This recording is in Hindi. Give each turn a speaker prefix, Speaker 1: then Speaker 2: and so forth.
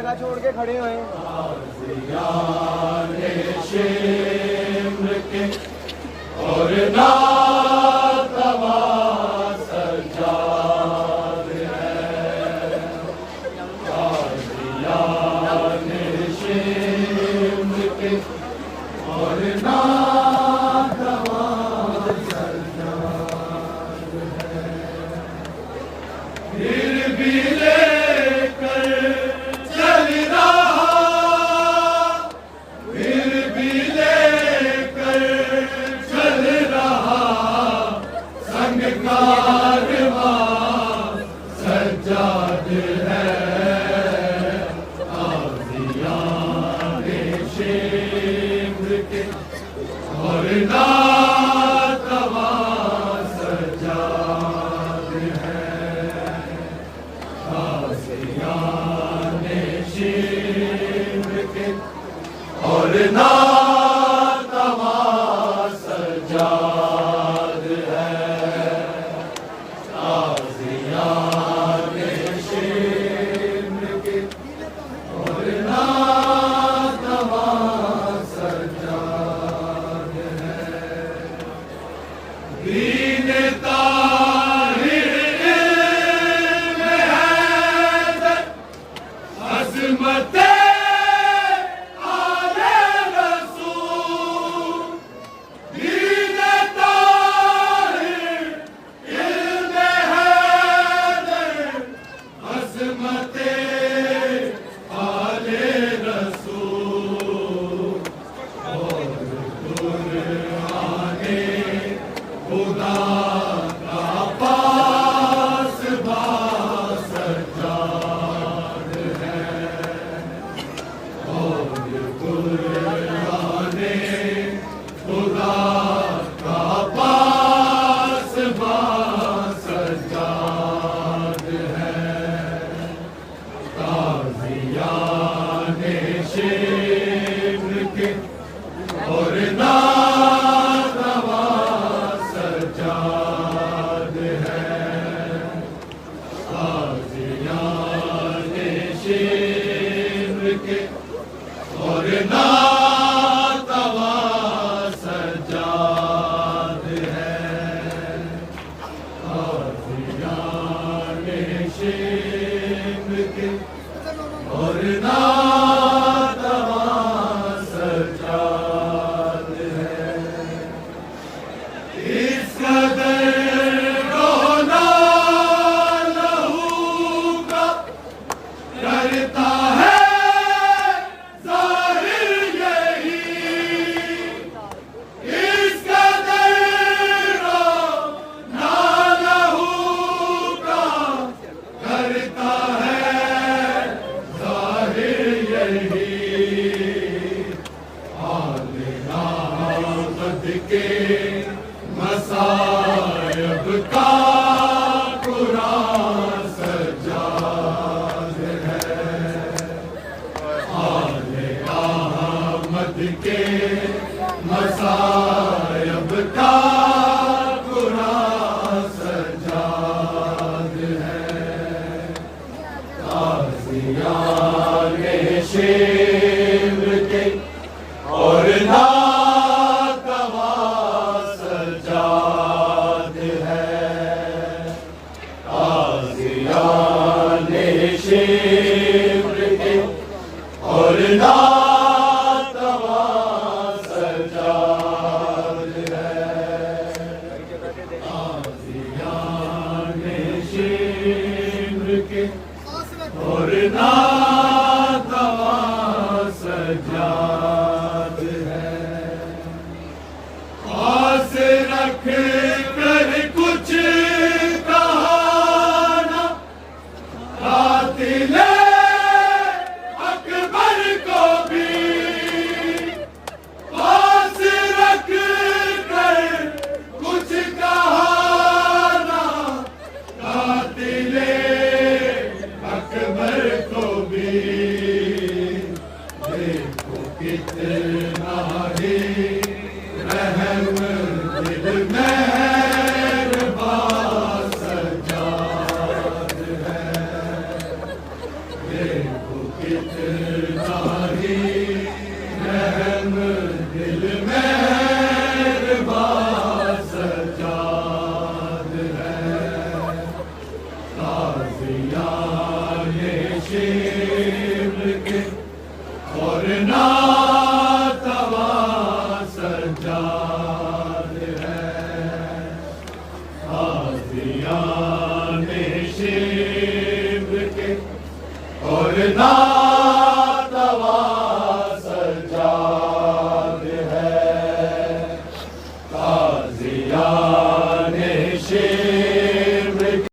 Speaker 1: जगह छोड़ के खड़े हुए
Speaker 2: और नातवा सज्जाद है कादियान शिम्र के और नातवा सज्जाद है फिर भी लेकर चल रहा फिर भी लेकर चल रहा संग कारवां सज्जाद है कादियान शिम्र के और नातवा सज्जाद है कादियान शिम्र के और नातवा सज्जाद है कादियान शिम्र के और नातवा सज्जाद है दीन ताहिर इल्म हैदर अज़मत और नातवा सज्जाद है कादियान शिम्र के और नातवा सज्जाद है कादियान शिम्र के और नातवा सज्जाद है इस कदर रोना लहू का करता है ज़ाहिर यही इस कदर रोना लहू का करता है ज़ाहिर यही आलिनामत के मसायब का कुरान सज्जाद है आलिनामत के मसायब का कुरान सज्जाद है कादियान शिम्र के और नातवा सज्जाद है कादियान शिम्र के और नातवा सज्जाद है कादियान शिम्र के और नातवा सज्जाद है आस रख कर कुछ कहाना कातिल अकबर को भी आस रख कर कुछ कहाना कातिल अकबर को भी देखो कितना ही रहम दिल मेहरबान सज्जाद है आशियाने शिव के और नातवा सज्जाद है। आशियाने शिव के और